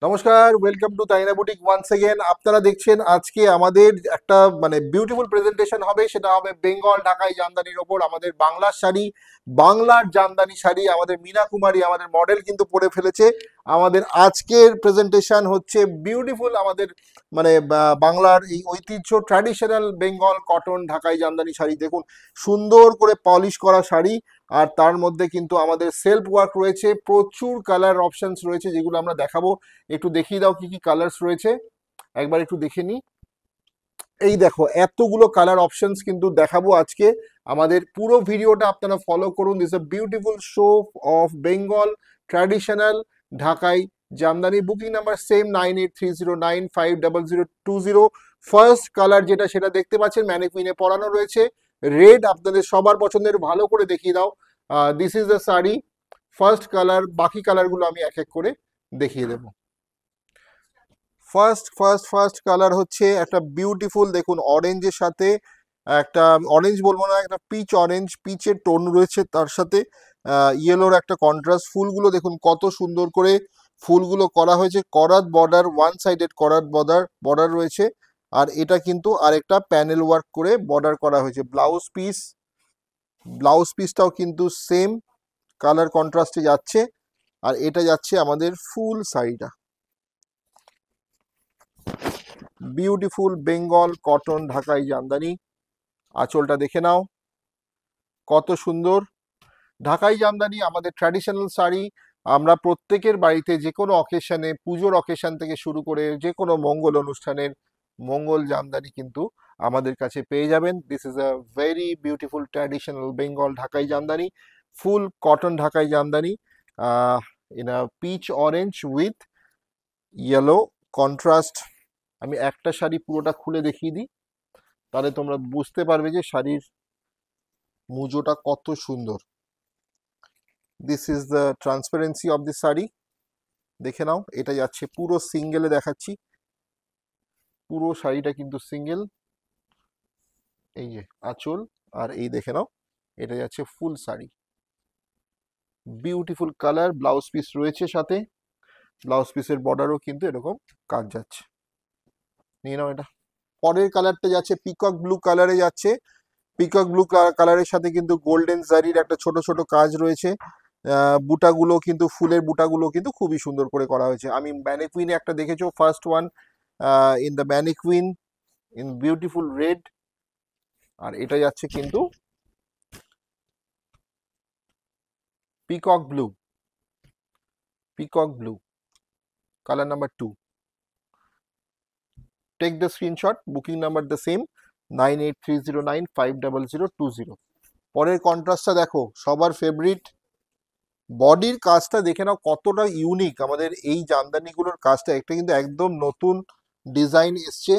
নমস্কার, welcome to তাইনা boutique once again. আপনারা দেখছেন আজকে আমাদের একটা বিউটিফুল প্রেজেন্টেশন হবে, সেটা হবে বেঙ্গল ঢাকাই জামদানির ওপর। আমাদের বাংলার শাড়ি, বাংলার জামদানি শাড়ি আমাদের মীনা কুমারী আমাদের মডেল কিন্তু পরে ফেলেছে। আমাদের আজকের প্রেজেন্টেশন হচ্ছে বিউটিফুল আমাদের বাংলার এই ঐতিহ্য ট্র্যাডিশনাল বেঙ্গল কটন ঢাকাই জামদানি শাড়ি। দেখুন সুন্দর করে পলিশ করা শাড়ি, আর তার মধ্যে কিন্তু আমাদের সেলফ ওয়ার্ক রয়েছে, প্রচুর কালার অপশনস রয়েছে যেগুলো আমরা দেখাবো। একটু দেখিয়ে দাও কি কি কালার্স রয়েছে, একবার একটু দেখে নি। এই দেখো এতগুলো কালার অপশনস কিন্তু দেখাবো আজকে। আমাদের পুরো ভিডিওটা আপনারা ফলো করুন। This a beautiful show of Bengal traditional Dhakai Jamdani. Booking number same 9830950020। First colour যেটা সেটা দেখতে পাচ্ছেন, ম্যানিকুইনে পরানো রয়েছে রেড। আপনাদের সবার পছন্দের, ভালো করে দেখিয়ে দাও। This is the sari first colour. বাকি কালারগুলো আমি এক এক করে দেখিয়ে দেবো। ফার্স্ট কালার হচ্ছে একটা বিউটিফুল, দেখুন অরেঞ্জের সাথে একটা, অরেঞ্জ বলবো না, একটা পিচ অরেঞ্জ, পিচের টোন রয়েছে, তার সাথে ইয়েলোর একটা কন্ট্রাস্ট। ফুলগুলো দেখুন কত সুন্দর করে ফুলগুলো করা হয়েছে, করাত বর্ডার, ওয়ান সাইডেড করাত বর্ডার রয়েছে। আর এটা কিন্তু আরেকটা প্যানেল ওয়ার্ক করে বর্ডার করা হয়েছে। ব্লাউজ পিসটাও কিন্তু সেম কালার কন্ট্রাস্টে যাচ্ছে। আর এটা যাচ্ছে আমাদের ফুল শাড়িটা, বিউটিফুল বেঙ্গল কটন ঢাকাই জামদানি। আঁচলটা দেখে নাও কত সুন্দর। ঢাকাই জামদানি আমাদের ট্র্যাডিশনাল শাড়ি। আমরা প্রত্যেকের বাড়িতে যে কোনো অকেশনে, পুজোর অকেশন থেকে শুরু করে যে কোনো মঙ্গল অনুষ্ঠানের মঙ্গল জামদানি কিন্তু আমাদের কাছে পেয়ে যাবেন। This is a very beautiful traditional Bengal Dhakai jamdani, full cotton Dhakai jamdani in a peach orange with yellow contrast. আমি একটা শাড়ি পুরোটা খুলে দেখিয়ে দিই, তাহলে তোমরা বুঝতে পারবে যে শাড়ির মুজোটা কত সুন্দর। This is the transparency of the sari, দেখে নাও। এটা যাচ্ছে পুরো সিঙ্গেলে, দেখাচ্ছি পুরো শাড়িটা কিন্তু সিঙ্গেল। এই যে আঁচল, আর এই দেখে নাও এটা যাচ্ছে full sari. Beautiful colour, blouse piece রয়েছে সাথে, ব্লাউজ পিসের বর্ডারও কিন্তু এরকম কাজ যাচ্ছে। নিয়ে নাও এটা। পরের কালারটা যাচ্ছে পিকক ব্লু কালারে যাচ্ছে। পিকক ব্লু কালারের সাথে কিন্তু গোল্ডেন জারির একটা ছোট ছোট কাজ রয়েছে। বুটাগুলো কিন্তু, ফুলের বুটাগুলো কিন্তু খুবই সুন্দর করে করা হয়েছে। আমি ম্যানিকুইনে একটা দেখেছো, first one in the mannequin in beautiful red. আর এটা যাচ্ছে কিন্তু peacock blue, colour number 2। Take the screenshot, booking number the same 9830950020। পরের কন্ট্রাস্টটা দেখো, সবার ফেভারিট বডির কাজটা দেখে নাও কতটা ইউনিক। আমাদের এই জামদানিগুলোর কাজটা একটা কিন্তু একদম নতুন ডিজাইন এসছে,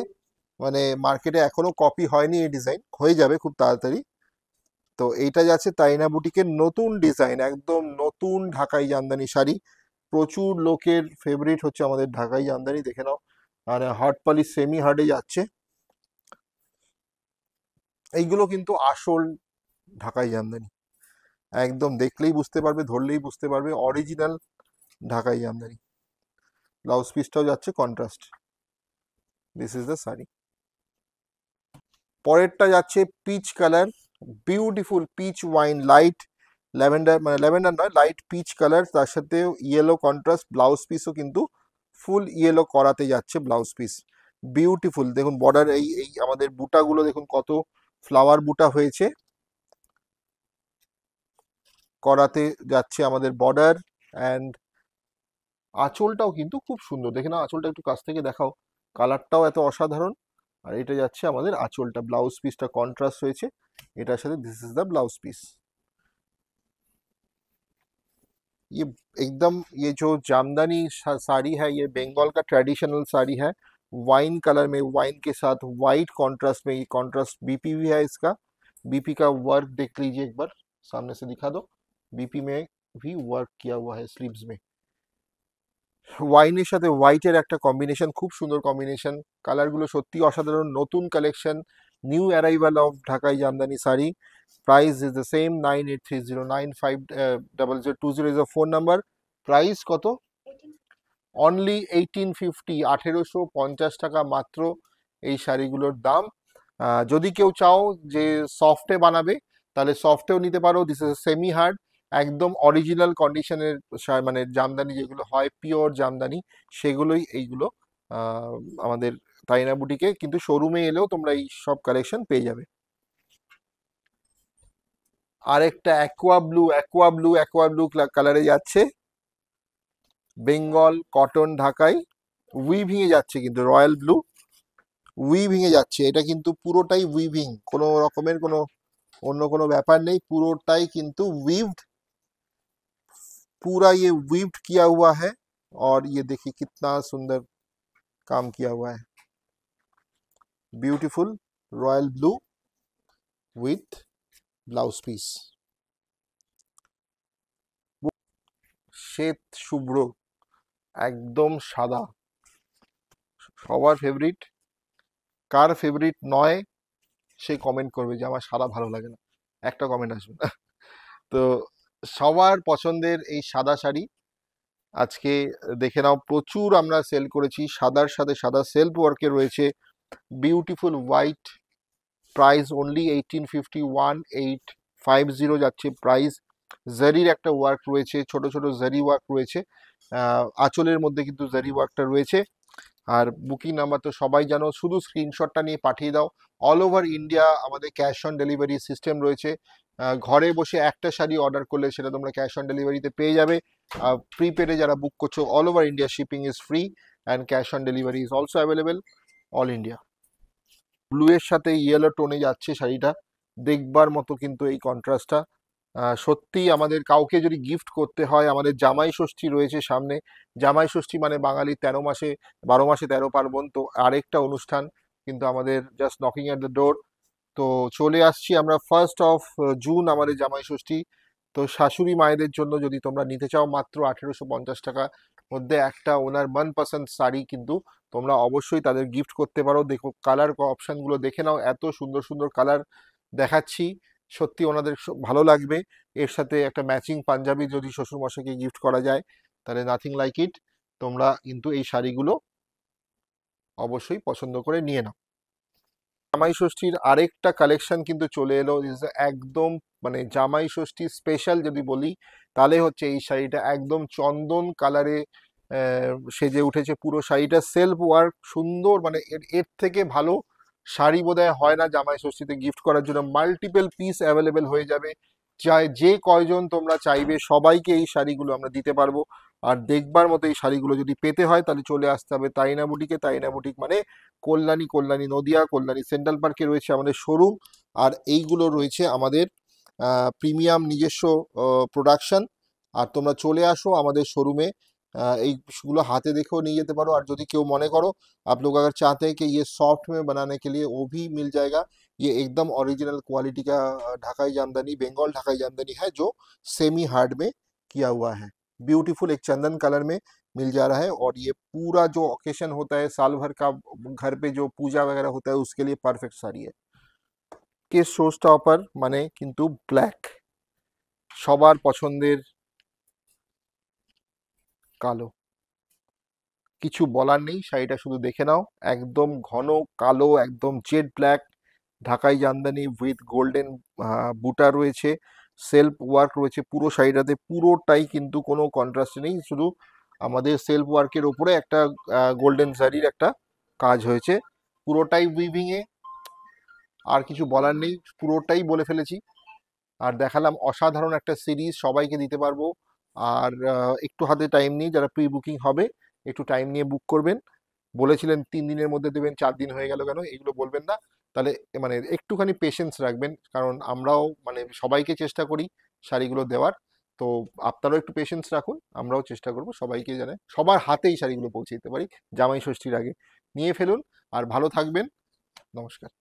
মার্কেটে এখনো কপি হয়নি। এই ডিজাইন হয়ে যাবে খুব তাড়াতাড়ি। তো এইটা যাচ্ছে তাইনা বুটিকের নতুন ডিজাইন, একদম নতুন ঢাকাই জামদানি শাড়ি। প্রচুর লোকের ফেভারিট হচ্ছে আমাদের ঢাকাই জামদানি, দেখে নাও। আর হার্ড পলিশ সেমি হার্ডে যাচ্ছে। এইগুলো কিন্তু আসল ঢাকাই জামদানি, একদম দেখলেই বুঝতে পারবে, ধরলেই বুঝতে পারবে অরিজিনাল ঢাকাই জামদানি। ব্লাউজ পিসটাও যাচ্ছে contrast. This is the sari. পরেরটা যাচ্ছে peach colour, beautiful peach wine, light lavender, lavender নয়, লাইট পিচ কালার, তার সাথে ইয়েলো কন্ট্রাস্ট। ব্লাউজ পিসও কিন্তু ফুল ইয়েলো করাতে যাচ্ছে ব্লাউজ পিস। বিউটিফুল, দেখুন বর্ডার, এই এই আমাদের বুটাগুলো দেখুন কত ফ্লাওয়ার বুটা হয়েছে, করাতে যাচ্ছে আমাদের বর্ডার। অ্যান্ড আঁচলটাও কিন্তু খুব সুন্দর, দেখে না আঁচলটা একটু কাছ থেকে দেখাও, কালারটাও এত অসাধারণ। আর এটা যাচ্ছে আমাদের আঁচলটা, ব্লাউজ পিসটা কন্ট্রাস্ট হয়েছে এটার সাথে। This is the blouse piece. ये एकदम, ये जो जामदानी साड़ी है, ये बंगाल का ट्रेडिशनल साड़ी है। वाइन कलर में, वाइन के साथ वाइट कॉन्ट्रास्ट में, ये कॉन्ट्रास्ट बीपी भी है इसका। बीपी का वर्क देख लीजिए एक बार, सामने से दिखा दो। बीपी में भी वर्क किया हुआ है स्लीव्स में। ওয়াইনের সাথে হোয়াইটের একটা কম্বিনেশন, খুব সুন্দর কম্বিনেশন। কালারগুলো সত্যি অসাধারণ, নতুন কালেকশন, নিউ অ্যারাইভাল অফ ঢাকাই Jamdani sari. Price is the same 9830950020 is a phone number. Price কত? অনলি 1850, 1850 টাকা মাত্র এই শাড়িগুলোর দাম। যদি কেউ চাও যে সফটে বানাবে তাহলে সফটেও নিতে পারো। দিস ইজ সেমি হার্ড, একদম অরিজিনাল কন্ডিশনের মানে জামদানি যেগুলো হয় পিওর জামদানি, সেগুলোই এইগুলো আহ, আমাদের তাইনা বুটিকে, কিন্তু শোরুমে এলেও তোমরা এই সব কালেকশন পেয়ে যাবে। আরেকটা অ্যাকোয়া ব্লু কালারে যাচ্ছে, বেঙ্গল কটন ঢাকাই, উইভিং এ যাচ্ছে, কিন্তু রয়্যাল ব্লু উইভিং এ যাচ্ছে। এটা কিন্তু পুরোটাই উইভিং, কোনো রকমের কোনো অন্য কোনো ব্যাপার নেই, পুরোটাই কিন্তু वीव्ड, पूरा ये वीव्ड किया हुआ है। और ये देखिए कितना सुंदर काम किया हुआ है, beautiful royal blue with blouse piece. শ্বেত শুভ্র, একদম সাদা, সবার ফেভারিট। কার ফেভারিট নয় সে কমেন্ট করবে যে আমার সাদা ভালো লাগে না, একটা কমেন্ট আসবে না। তো সবার পছন্দের এই সাদা শাড়ি আজকে দেখে নাও, প্রচুর আমরা সেল করেছি। সাদার সাথে সাদা সেলফ ওয়ার্কে রয়েছে, বিউটিফুল হোয়াইট, প্রাইস অনলি 1850, 1850 যাচ্ছে প্রাইস। জারির একটা ওয়ার্ক রয়েছে, ছোট ছোট জারি ওয়ার্ক রয়েছে, আঁচলের মধ্যে কিন্তু জারি ওয়ার্কটা রয়েছে। আর বুকিং নাম্বার তো সবাই জানো, শুধু স্ক্রিনশটটা নিয়ে পাঠিয়ে দাও। অল ওভার ইন্ডিয়া আমাদের ক্যাশ অন ডেলিভারি সিস্টেম রয়েছে, ঘরে বসে একটা শাড়ি অর্ডার করলে সেটা তোমরা ক্যাশ অন ডেলিভারিতে পেয়ে যাবে। প্রিপেডে যারা বুক করছো, all over India shipping is free and cash on delivery is also available all India. Blue এর সাথে ইয়েলো টোনে যাচ্ছে শাড়িটা, দেখবার মতো কিন্তু এই কন্ট্রাস্টটা। সত্যি আমাদের কাউকে যদি গিফট করতে হয়, আমাদের জামাই ষষ্ঠী রয়েছে সামনে। জামাই ষষ্ঠী মানে বাঙালির 13 মাসে 12 মাসে 13 পার্বণ, তো আরেকটা অনুষ্ঠান কিন্তু আমাদের just knocking at the door. তো চলে আসছি আমরা 1 জুন আমাদের জামাই ষষ্ঠী। তো শাশুড়ি মায়েদের জন্য যদি তোমরা নিতে চাও মাত্র 1850 টাকা মধ্যে একটা ওনার মনপসন্দ শাড়ি কিন্তু তোমরা অবশ্যই তাদের গিফট করতে পারো। দেখো কালার অপশনগুলো দেখে নাও, এত সুন্দর সুন্দর কালার দেখাচ্ছি, সত্যি ওনাদের ভালো লাগবে। এর সাথে একটা ম্যাচিং পাঞ্জাবি যদি শ্বশুরমশাইকে গিফট করা যায় তাহলে নাথিং লাইক ইট। তোমরা কিন্তু এই শাড়িগুলো অবশ্যই পছন্দ করে নিয়ে নাও। জামাই ষষ্ঠীর আরেকটা কালেকশন কিন্তু চলে এলো, একদম মানে জামাই ষষ্ঠী স্পেশাল যদি বলি তাহলে হচ্ছে এই শাড়িটা একদম চন্দন কালারে সেজে উঠেছে। পুরো শাড়িটা সেলফ ওয়ার্ক সুন্দর, মানে এর এর থেকে ভালো শাড়ি বোধহয় হয় না জামাই ষষ্ঠীতে গিফট করার জন্য। মাল্টিপল পিস অ্যাভেলেবেল হয়ে যাবে, চাই যে কয়জন তোমরা চাইবে সবাইকে এই শাড়িগুলো আমরা দিতে পারবো। আর দেখবার মতো এই শাড়িগুলো যদি পেতে হয় তাহলে চলে আসতে হবে তাইনা বুটিকে। তাইনা বুটিক মানে কল্যাণী নদিয়া, কল্যাণী সেন্ট্রাল পার্কে রয়েছে আমাদের শোরুম। আর এইগুলো রয়েছে আমাদের প্রিমিয়াম নিজস্ব প্রোডাকশন। আর তোমরা চলে আসো আমাদের শোরুমে, এইগুলো হাতে দেখেও নিয়ে যেতে পারো। আর যদি কেউ মনে করো आप लोग अगर चाहते हैं कि ये सॉफ्ट में बनाने के लिए वो भी मिल जाएगा। ये एकदम ओरिजिनल क्वालिटी का ढाकाई जामदानी, बंगाल ढाकाई जामदानी है जो सेमी हार्ड में किया हुआ है। ब्यूटीफुल एक चंदन कलर में मिल जा रहा है। और ये पूरा जो ओकेशन होता है साल भर का, घर पे जो पूजा वगैरह होता है उसके लिए परफेक्ट साड़ी है। के शो स्टॉपर মানে কিন্তু ব্ল্যাক, সবার পছন্দের কালো, কিছু বলার নেই, শাড়িটা শুধু দেখে নাও, একদম ঘন কালো, একদম জেড ব্ল্যাক, ঢাকাই জামদানি উইথ গোল্ডেন বুটা রয়েছে, সেলফ ওয়ার্ক রয়েছে পুরো শাড়িটাতে, পুরোটাই কিন্তু কোনো কন্ট্রাস্ট নেই, শুধু আমাদের সেলফ ওয়ার্কের ওপরে একটা গোল্ডেন জারির একটা কাজ হয়েছে, পুরোটাই উইভিং এ। আর কিছু বলার নেই, পুরোটাই বলে ফেলেছি। আর দেখালাম অসাধারণ একটা সিরিজ, সবাইকে দিতে পারবো। আর একটু হাতে টাইম নিয়ে যারা প্রি বুকিং হবে একটু টাইম নিয়ে বুক করবেন। বলেছিলেন 3 দিনের মধ্যে দেবেন, 4 দিন হয়ে গেল কেন, এগুলো বলবেন না। তাহলে মানে একটুখানি পেশেন্স রাখবেন, কারণ আমরাও মানে সবাইকে চেষ্টা করি শাড়িগুলো দেওয়ার। তো আপনারাও একটু পেশেন্স রাখুন, আমরাও চেষ্টা করব সবাইকে জানে সবার হাতে এই শাড়িগুলো পৌঁছে দিতে পারি জামাই ষষ্ঠীর আগে। নিয়ে ফেলুন আর ভালো থাকবেন। নমস্কার।